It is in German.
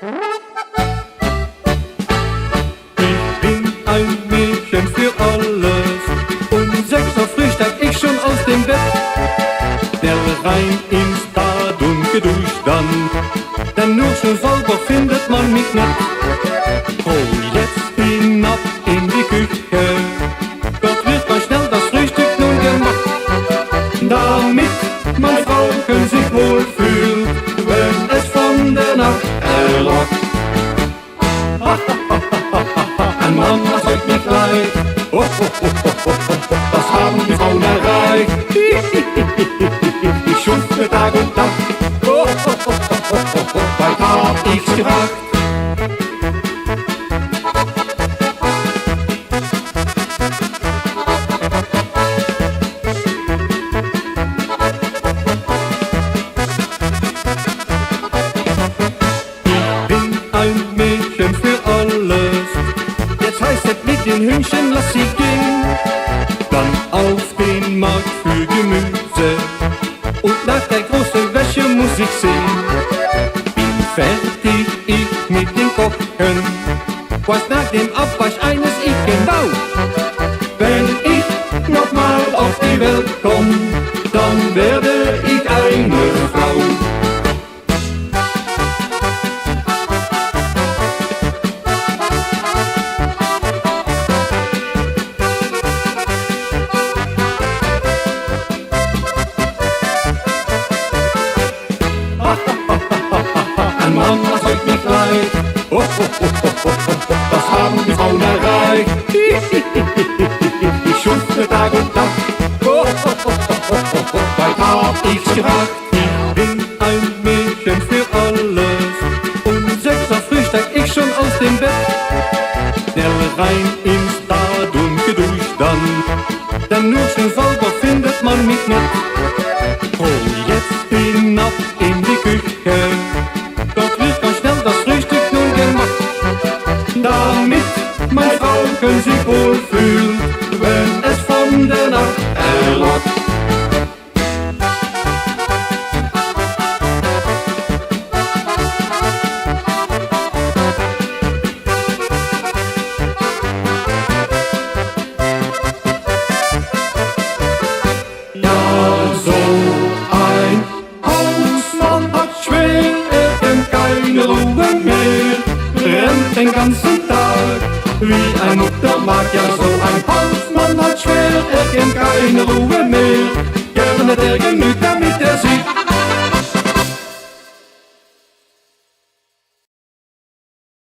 Ich bin ein Mädchen für alles. Um 6 Uhr früh steig ich schon aus dem Bett. Schnell rein ins Bad und geduscht dann, denn nur schon sauber findet man mich nicht. Oh, jetzt hinab in die Küche, dort wird mal schnell das Frühstück nun gemacht, damit meine Frauchen sich wohlfühlt, wenn es von der Nacht erlockt. Ein Mann erzeugt mich leid, das haben die Frauen erreicht. Ich schufte Tag und Nacht, bald hab ich's gewagt. Mit den Hühnchen lass sie gehen, dann auf den Markt für Gemüse und nach der großen Wäsche muss ich sehen. Bin fertig, ich mit dem Kochen, was nach dem Abwasch eines ich genau. Wenn ich nochmal auf die Welt komm, dann werde ich eine Frau. Ein Mann erzeugt mich leid, das haben die Frauen erreicht. Ich schufte Tag und Nacht, bald hab ich's gewagt. Ich bin ein Mädchen für alles, um 6 Uhr früh steig ich schon aus dem Bett. Schnell rein ins Bad und geduscht dann, denn nur schon sauber findet man mich nicht. Oh, jetzt hinab in die Küche, dort wird ganz schnell das Frühstück nun gemacht, damit meine Frauchen sich wohlfühlt, wenn es von der Nacht erlockt. Ja, so ein Hausmann hat schwer, er kennt keine Ruhe mehr, rennt den ganzen Tag wie ein Muttermag. Ja, so ein Hausmann hat schwer, er kennt keine Ruhe mehr, gerne der genügt